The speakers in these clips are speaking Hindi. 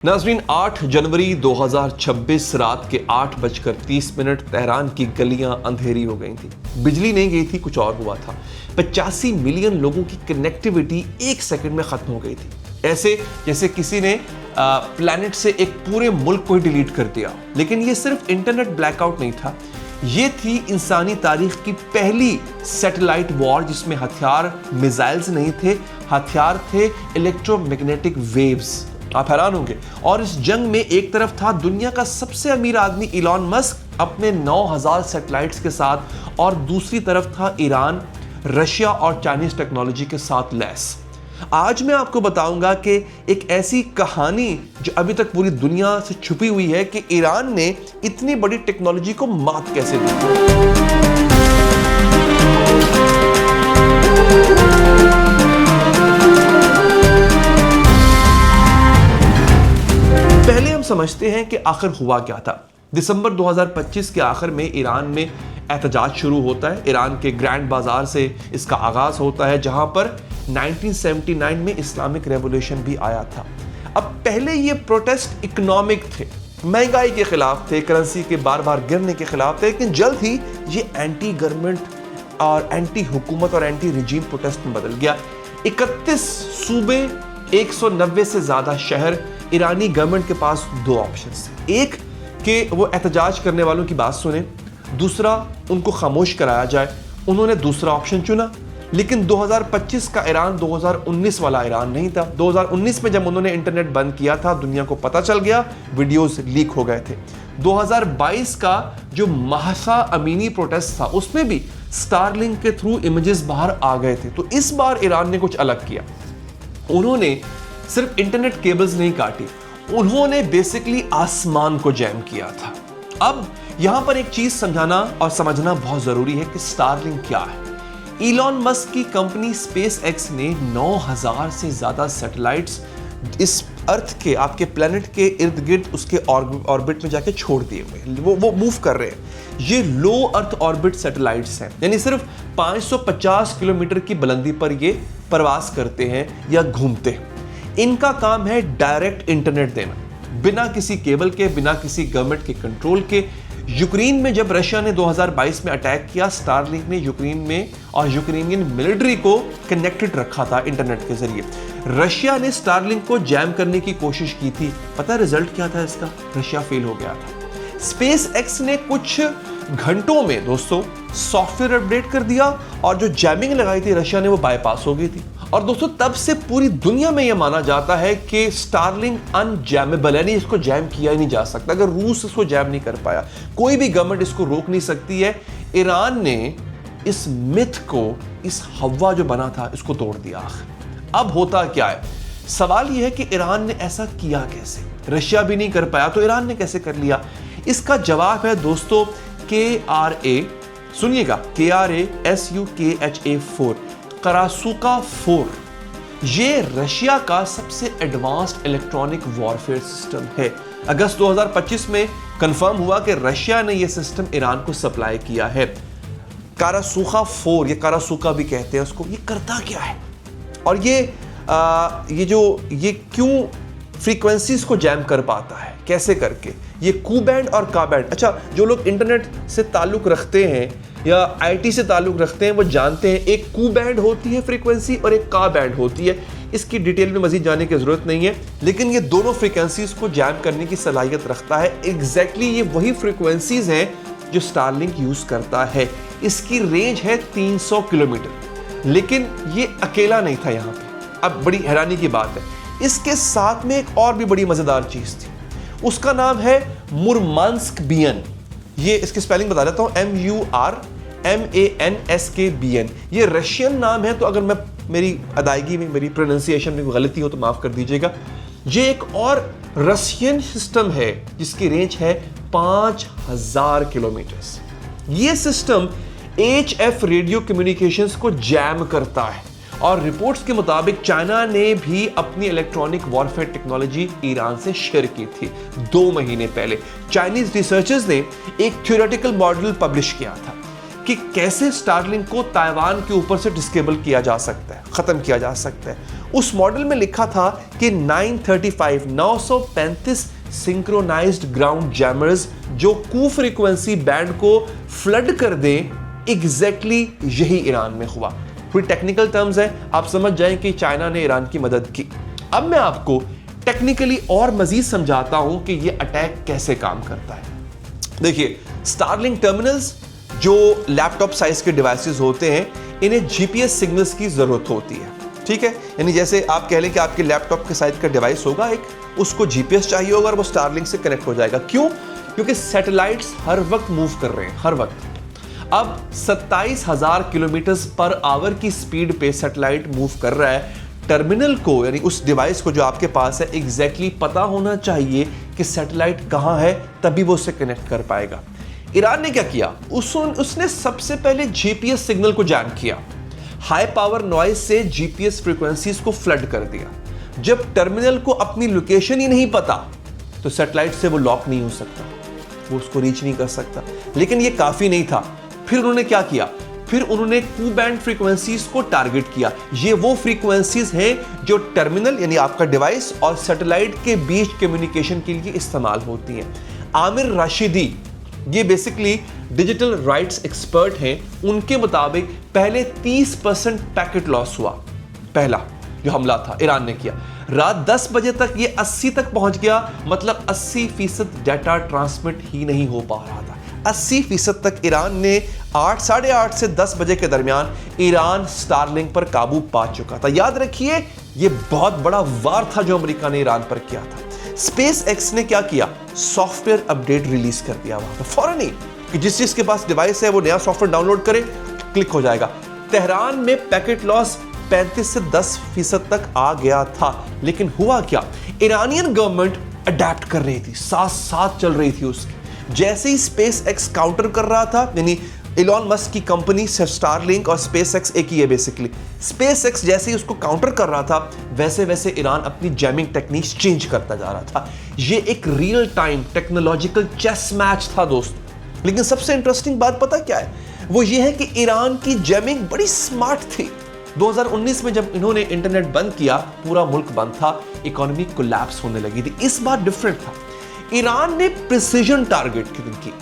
नाज़रीन, 8 जनवरी 2026 रात के 8:30 तेहरान की गलियां अंधेरी हो गई थी। बिजली नहीं गई थी, कुछ और हुआ था। 85 मिलियन लोगों की कनेक्टिविटी एक सेकंड में खत्म हो गई थी। ऐसे जैसे किसी ने प्लैनेट से एक पूरे मुल्क को ही डिलीट कर दिया। लेकिन ये सिर्फ इंटरनेट ब्लैकआउट नहीं था, ये थी इंसानी तारीख की पहली सैटेलाइट वॉर जिसमें हथियार मिसाइल्स नहीं थे, हथियार थे इलेक्ट्रोमैग्नेटिक वेव्स। आप हैरान होंगे। और इस जंग में एक तरफ था दुनिया का सबसे अमीर आदमी इलॉन मस्क अपने 9000 सैटेलाइट्स के साथ, और दूसरी तरफ था ईरान, रशिया और चाइनीज टेक्नोलॉजी के साथ लैस। आज मैं आपको बताऊंगा कि एक ऐसी कहानी जो अभी तक पूरी दुनिया से छुपी हुई है कि ईरान ने इतनी बड़ी टेक्नोलॉजी को मात कैसे दी। पहले हम समझते हैं कि आखिर हुआ क्या था। दिसंबर 2025 के आखिर में ईरान में एहतजाज शुरू होता है। ईरान के ग्रैंड बाजार से इसका आगाज होता है, जहां पर 1979 में इस्लामिक रेवोल्यूशन भी आया था। अब पहले ये प्रोटेस्ट इकोनॉमिक थे, महंगाई के खिलाफ थे, करेंसी के बार बार गिरने के खिलाफ थे, लेकिन जल्द ही ये एंटी गवर्नमेंट और एंटी हुकूमत और एंटी रिजीम प्रोटेस्ट में बदल गया। 31 सूबे, 190 से ज्यादा शहर, ईरानी गवर्नमेंट के पास दो ऑप्शन थे। एक कि वो एहतजाज करने वालों की बात सुने, दूसरा उनको खामोश कराया जाए। उन्होंने दूसरा ऑप्शन चुना। लेकिन 2025 का ईरान 2019 वाला ईरान नहीं था। 2019 में जब उन्होंने इंटरनेट बंद किया था, दुनिया को पता चल गया, वीडियोस लीक हो गए थे। 2022 का जो महसा अमीनी प्रोटेस्ट था, उसमें भी स्टारलिंक के थ्रू इमेजेस बाहर आ गए थे। तो इस बार ईरान ने कुछ अलग किया। उन्होंने सिर्फ इंटरनेट केबल्स नहीं काटी, उन्होंने बेसिकली आसमान को जैम किया था। अब यहां पर एक चीज समझाना और समझना बहुत जरूरी है कि स्टारलिंक क्या है। इलॉन मस्क की कंपनी स्पेस एक्स ने 9000 से ज्यादा सैटेलाइट्स इस अर्थ के, आपके प्लेनेट के इर्द गिर्द उसके ऑर्बिट में जाके छोड़ दिए हुए, वो मूव कर रहे हैं। ये लो अर्थ ऑर्बिट सैटेलाइट्स हैं, यानी सिर्फ 550 किलोमीटर की बुलंदी पर ये प्रवास करते हैं या घूमते हैं। इनका काम है डायरेक्ट इंटरनेट देना, बिना किसी केबल के, बिना किसी गवर्नमेंट के कंट्रोल के। यूक्रेन में जब रशिया ने 2022 में अटैक किया, स्टारलिंक ने यूक्रेन में और यूक्रेनियन मिलिट्री को कनेक्टेड रखा था इंटरनेट के जरिए। रशिया ने स्टारलिंक को जैम करने की कोशिश की थी। पता रिजल्ट क्या था इसका? रशिया फेल हो गया था। स्पेस एक्स ने कुछ घंटों में दोस्तों सॉफ्टवेयर अपडेट कर दिया, और जो जैमिंग लगाई थी रशिया ने, वो बाईपास हो गई थी। और दोस्तों तब से पूरी दुनिया में यह माना जाता है कि स्टारलिंक अनजैमेबल, यानी इसको जैम किया ही नहीं जा सकता। अगर रूस इसको जैम नहीं कर पाया, कोई भी गवर्नमेंट इसको रोक नहीं सकती है। ईरान ने इस मिथ को, इस हवा जो बना था, इसको तोड़ दिया। अब होता क्या है? सवाल यह है कि ईरान ने ऐसा किया कैसे? रशिया भी नहीं कर पाया तो ईरान ने कैसे कर लिया? इसका जवाब है दोस्तों KRA, सुनिएगा, KRASUKHA4, करासूका 4। ये रशिया का सबसे एडवांस्ड इलेक्ट्रॉनिक वॉरफेयर सिस्टम है। अगस्त 2025 में कंफर्म हुआ कि रशिया ने यह सिस्टम ईरान को सप्लाई किया है। करासूका 4, ये करासूका भी कहते हैं उसको। ये करता क्या है? और ये क्यों फ्रीक्वेंसीज को जैम कर पाता है? कैसे करके? ये कू बैंड और का बैंड। अच्छा, जो लोग इंटरनेट से ताल्लुक रखते हैं या आईटी से ताल्लुक रखते हैं, वो जानते हैं एक कू बैंड होती है फ्रीक्वेंसी और एक का बैंड होती है। इसकी डिटेल में मजीद जाने की जरूरत नहीं है, लेकिन ये दोनों फ्रीक्वेंसीज को जैम करने की सलाहियत रखता है। एग्जैक्टली ये वही फ्रीक्वेंसीज हैं जो स्टारलिंक यूज करता है। इसकी रेंज है 300 किलोमीटर। लेकिन ये अकेला नहीं था यहाँ पे। अब बड़ी हैरानी की बात है, इसके साथ में एक और भी बड़ी मजेदार चीज थी। उसका नाम है मुरमांस्क बीएन। ये इसकी स्पेलिंग बता देता हूं, MURMANSKBN। ये रशियन नाम है, तो अगर मेरी अदायगी में, मेरी प्रोनाउंसिएशन में गलती हो तो माफ कर दीजिएगा। ये एक और रशियन सिस्टम है जिसकी रेंज है 5000 किलोमीटर। ये सिस्टम HF रेडियो कम्युनिकेशंस को जैम करता है, और रिपोर्ट्स के मुताबिक चाइना ने भी अपनी इलेक्ट्रॉनिक वॉरफेयर टेक्नोलॉजी ईरान से शेयर की थी 2 महीने पहले। चाइनीज रिसर्चर्स ने एक थ्योरेटिकल मॉडल पब्लिश किया था कि कैसे स्टारलिंक को ताइवान के ऊपर से डिसेबल किया जा सकता है। ख़त्म किया जा सकता है। उस मॉडल में लिखा था कि 935 सिंक्रोनाइज्ड ग्राउंड जैमर्स जो कू फ्रीक्वेंसी बैंड को फ्लड कर दें, एग्जैक्टली यही ईरान में हुआ। थोड़ी टेक्निकल टर्म्स है, आप समझ जाएं कि चाइना ने ईरान की मदद की। अब मैं आपको टेक्निकली और मजीद समझाता हूं कि यह अटैक कैसे काम करता है। देखिए, स्टारलिंक टर्मिनल्स जो लैपटॉप साइज के डिवाइसेस होते हैं, इन्हें जीपीएस सिग्नल्स की जरूरत होती है, ठीक है। यानी जैसे आप कह लें कि आपके लैपटॉप के साइज का डिवाइस होगा एक, उसको जीपीएस चाहिए होगा और वो स्टारलिंक से कनेक्ट हो जाएगा। क्यों? क्योंकि सैटेलाइट्स हर वक्त मूव कर रहे हैं, हर वक्त। अब 27,000 किलोमीटर पर आवर की स्पीड पे सैटेलाइट मूव कर रहा है। टर्मिनल को, यानी उस डिवाइस को जो आपके पास है, एग्जैक्टली पता होना चाहिए कि सैटेलाइट कहां है, तभी वो उससे कनेक्ट कर पाएगा। ईरान ने क्या किया? उसने सबसे पहले जीपीएस सिग्नल को जैम किया, हाई पावर नॉइज से जीपीएस फ्रीक्वेंसीज को फ्लड कर दिया। जब टर्मिनल को अपनी लोकेशन ही नहीं पता तो सैटेलाइट से वो लॉक नहीं हो सकता, वो उसको रीच नहीं कर सकता। लेकिन ये काफी नहीं था, फिर उन्होंने क्या किया? फिर उन्होंने कू बैंड फ्रीक्वेंसीज को टारगेट किया। ये वो फ्रीक्वेंसीज हैं जो टर्मिनल यानी आपका डिवाइस और सैटेलाइट के बीच कम्युनिकेशन के लिए इस्तेमाल होती हैं। आमिर राशिदी, ये बेसिकली डिजिटल राइट्स एक्सपर्ट हैं, उनके मुताबिक पहले 30% पैकेट लॉस हुआ। पहला जो हमला था ईरान ने किया, रात 10 बजे तक ये 80 तक पहुंच गया, मतलब 80% डाटा ट्रांसमिट ही नहीं हो पा रहा था। 80% तक ईरान ने 8, 8:30 से 10 बजे के दरमियान ईरान स्टारलिंक पर काबू पा चुका था। याद रखिए, यह बहुत बड़ा वार था जो अमेरिका ने ईरान पर किया था। स्पेस एक्स ने क्या किया? सॉफ्टवेयर अपडेट रिलीज कर दिया वहां पर फौरन ही, कि जिस चीज के पास डिवाइस है वो नया सॉफ्टवेयर डाउनलोड करे, क्लिक हो जाएगा। तेहरान में पैकेट लॉस 35 से 10% तक आ गया था। लेकिन हुआ क्या? ईरानियन गवर्नमेंट अडेप्ट कर रही थी, साथ साथ चल रही थी उसकी। जैसे ही स्पेस एक्स काउंटर कर रहा था, यानी इलॉन मस्क की कंपनी स्टारलिंक और स्पेस एक्स एक ही है बेसिकली, स्पेस एक्स जैसे ही उसको काउंटर कर रहा था, वैसे वैसे ईरान अपनी जैमिंग टेक्निक्स चेंज करता जा रहा था। ये एक real time technological chess match था दोस्तों। लेकिन सबसे इंटरेस्टिंग बात पता क्या है? वो ये है कि ईरान की जैमिंग बड़ी स्मार्ट थी। 2019 में जब इन्होंने इंटरनेट बंद किया, पूरा मुल्क बंद था, इकोनॉमी कोलैप्स होने लगी थी। इस बार डिफरेंट था, ईरान ने प्रिसीजन टारगेट की।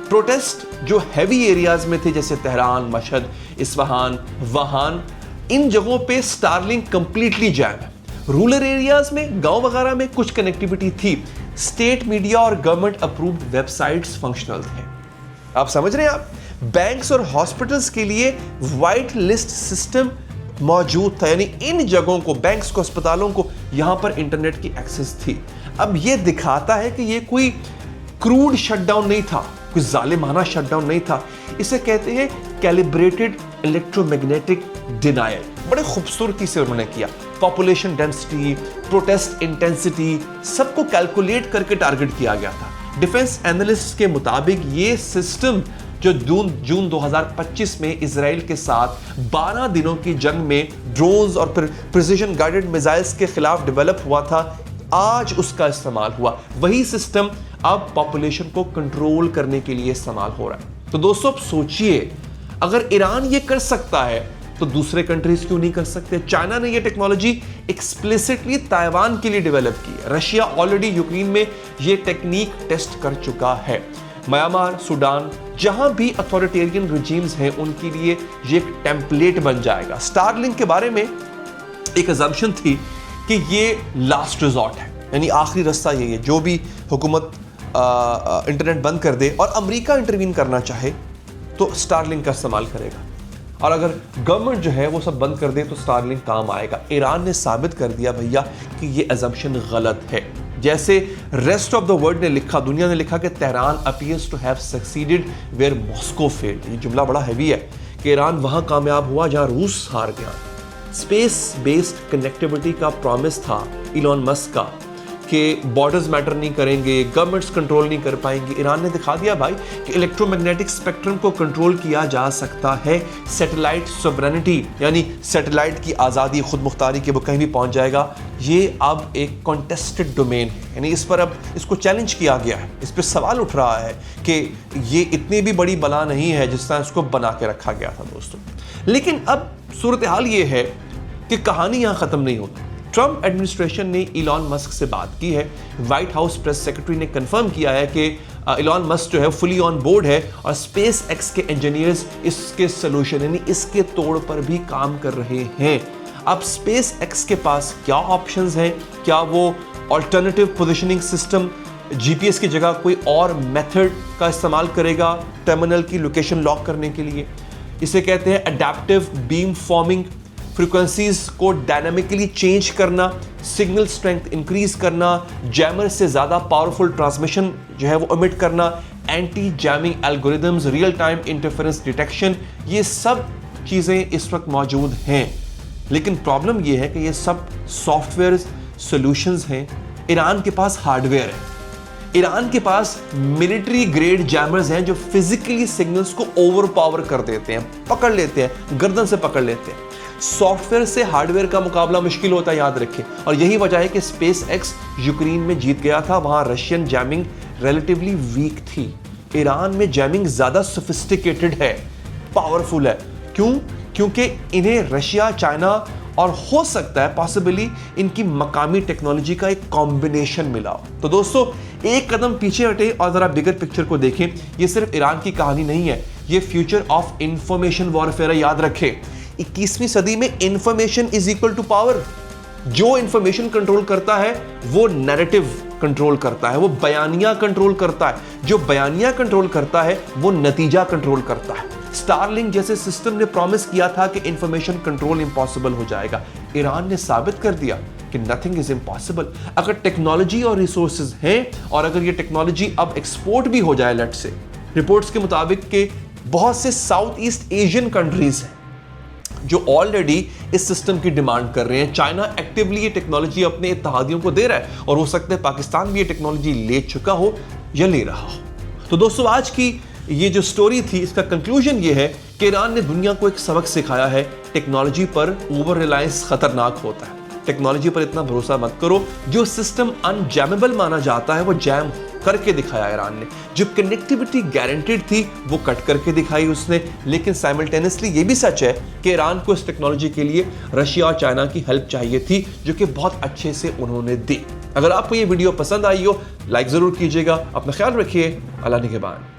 प्रोटेस्ट जो हैवी एरियाज में थे, जैसे तेहरान, मशहद, इस्फहान, वहान, इन जगहों पे स्टारलिंक कंप्लीटली जैम है। रूरल एरियाज में, गांव वगैरह में कुछ कनेक्टिविटी थी। स्टेट मीडिया और गवर्नमेंट अप्रूव्ड वेबसाइट्स फंक्शनल थे। आप समझ रहे हैं? आप बैंक्स और हॉस्पिटल्स के लिए व्हाइट लिस्ट सिस्टम मौजूद था, यानी इन जगहों को, बैंक्स को, अस्पतालों को, यहां पर इंटरनेट की एक्सेस थी। अब यह दिखाता है कि यह कोई क्रूड शटडाउन नहीं था, कोई जालिमाना शटडाउन नहीं था। इसे कहते हैं कैलिब्रेटेड इलेक्ट्रोमैग्नेटिक डिनायल। बड़े खूबसूरती से उन्होंने किया। पॉपुलेशन डेंसिटी, प्रोटेस्ट इंटेंसिटी, सबको कैलकुलेट करके टारगेट किया गया था। डिफेंस एनालिस्ट के मुताबिक ये सिस्टम जो जून 2025 में इजराइल के साथ 12 दिनों की जंग में ड्रोन्स और फिर प्रिसिजन गाइडेड मिसाइल्स के खिलाफ डेवलप हुआ था, आज उसका इस्तेमाल हुआ। वही सिस्टम अब पॉपुलेशन को कंट्रोल करने के लिए इस्तेमाल हो रहा है। तो दोस्तों, अब सोचिए, अगर ईरान ये कर सकता है तो दूसरे कंट्रीज क्यों नहीं कर सकते? चाइना ने ये टेक्नोलॉजी एक्सप्लिसिटली ताइवान के लिए डेवलप की है। रशिया ऑलरेडी यूक्रेन में ये टेक्निक टेस्ट कर चुका है। म्यांमार, सूडान, जहां भी अथॉरिटेरियन रिजीम्स हैं, उनके लिए ये एक टेम्पलेट बन जाएगा। स्टारलिंक के बारे में एक अजम्पशन थी कि ये लास्ट रिजॉर्ट है, यानी आखिरी रास्ता यही है। जो भी हुकूमत इंटरनेट बंद कर दे और अमेरिका इंटरवीन करना चाहे तो स्टारलिंक का इस्तेमाल करेगा, और अगर गवर्नमेंट जो है वो सब बंद कर दे तो स्टारलिंक काम आएगा। ईरान ने साबित कर दिया भैया कि ये अजम्पशन गलत है। जैसे रेस्ट ऑफ द वर्ल्ड ने लिखा, दुनिया ने लिखा कि Tehran appears to have succeeded where Moscow failed. ये जुमला बड़ा हैवी है कि ईरान वहां कामयाब हुआ जहां रूस हार गया। स्पेस बेस्ड कनेक्टिविटी का प्रॉमिस था इलॉन मस्क का कि बॉर्डर्स मैटर नहीं करेंगे, गवर्नमेंट्स कंट्रोल नहीं कर पाएंगे। ईरान ने दिखा दिया भाई कि इलेक्ट्रोमैग्नेटिक स्पेक्ट्रम को कंट्रोल किया जा सकता है। सैटेलाइट सोवरेनिटी, यानी सैटेलाइट की आज़ादी, खुद मुख्तारी के वो कहीं भी पहुंच जाएगा, ये अब एक कॉन्टेस्टेड डोमेन है। यानी इस पर अब इसको चैलेंज किया गया है, इस पर सवाल उठ रहा है कि ये इतनी भी बड़ी बला नहीं है जिस तरह इसको बना के रखा गया था दोस्तों। लेकिन अब सूरत हाल ये है कि कहानी यहां खत्म नहीं होती। ट्रंप एडमिनिस्ट्रेशन ने इलॉन मस्क से बात की है। व्हाइट हाउस प्रेस सेक्रेटरी ने कंफर्म किया है कि इलॉन मस्क जो है फुली ऑन बोर्ड है और स्पेस एक्स के इंजीनियर्स इसके सोल्यूशन यानी इसके तोड़ पर भी काम कर रहे हैं। अब स्पेस एक्स के पास क्या ऑप्शंस हैं? क्या वो ऑल्टरनेटिव पोजिशनिंग सिस्टम जीपीएस की जगह कोई और मेथड का इस्तेमाल करेगा टर्मिनल की लोकेशन लॉक करने के लिए? इसे कहते हैं अडैप्टिव बीम फॉर्मिंग, फ्रीक्वेंसीज को डायनामिकली चेंज करना, सिग्नल स्ट्रेंथ इंक्रीज करना, जैमर से ज्यादा पावरफुल ट्रांसमिशन जो है वो एमिट करना, anti jamming algorithms, real time interference detection, ये सब चीजें इस वक्त मौजूद हैं। लेकिन प्रॉब्लम ये है कि ये सब सॉफ्टवेयर सॉल्यूशंस हैं। ईरान के पास हार्डवेयर है, ईरान के पास मिलिट्री ग्रेड जैमर्स हैं जो फिजिकली सिग्नल्स को ओवरपावर कर देते हैं, पकड़ लेते हैं, गर्दन से पकड़ लेते हैं। सॉफ्टवेयर से हार्डवेयर का मुकाबला मुश्किल होता है, याद रखें। और यही वजह है कि स्पेस एक्स यूक्रेन में जीत गया था। वहां रशियन जैमिंग रिलेटिवली वीक थी। ईरान में जैमिंग ज्यादा सोफिस्टिकेटेड है, पावरफुल है। क्यों? क्योंकि इन्हें रशिया, चाइना और हो सकता है पॉसिबली इनकी मकामी टेक्नोलॉजी का एक कॉम्बिनेशन मिला हो। तो दोस्तों, एक कदम पीछे हटे और जरा बिगर पिक्चर को देखें। ये सिर्फ ईरान की कहानी नहीं है, ये फ्यूचर ऑफ इंफॉर्मेशन वॉरफेयर है। याद रखें, 21वीं सदी में information is equal to power. जो इंफॉर्मेशन कंट्रोल करता है वो नैरेटिव कंट्रोल करता है, वो बयानिया कंट्रोल करता है। जो बयानिया कंट्रोल करता है वो नतीजा कंट्रोल करता है। स्टारलिंक जैसे सिस्टम ने प्रॉमिस किया था कि इंफॉर्मेशन कंट्रोल इंपॉसिबल हो जाएगा। ईरान ने साबित कर दिया कि नथिंग इज इम्पॉसिबल। अगर टेक्नोलॉजी और रिसोर्सेज हैं और अगर ये टेक्नोलॉजी अब एक्सपोर्ट भी हो जाए, लेट्स से रिपोर्ट्स के मुताबिक के बहुत से साउथ ईस्ट एशियन कंट्रीज हैं जो ऑलरेडी इस सिस्टम की डिमांड कर रहे हैं। चाइना एक्टिवली ये टेक्नोलॉजी अपने इत्तेहादियों को दे रहा है और हो सकता है पाकिस्तान भी ये टेक्नोलॉजी ले चुका हो या ले रहा हो। तो दोस्तों, आज की ये जो स्टोरी थी, इसका कंक्लूजन ये है कि ईरान ने दुनिया को एक सबक सिखाया है, टेक्नोलॉजी पर ओवर रिलायंस खतरनाक होता है। टेक्नोलॉजी पर इतना भरोसा मत करो। जो सिस्टम अनजैमेबल माना जाता है वो जैम करके दिखाया ईरान ने। जो कनेक्टिविटी गारंटेड थी वो कट करके दिखाई उसने। लेकिन साइमल्टेनियसली ये भी सच है कि ईरान को इस टेक्नोलॉजी के लिए रशिया और चाइना की हेल्प चाहिए थी, जो कि बहुत अच्छे से उन्होंने दी। अगर आपको ये वीडियो पसंद आई हो, लाइक जरूर कीजिएगा। अपना ख्याल रखिए। अल्लाह निगहबान।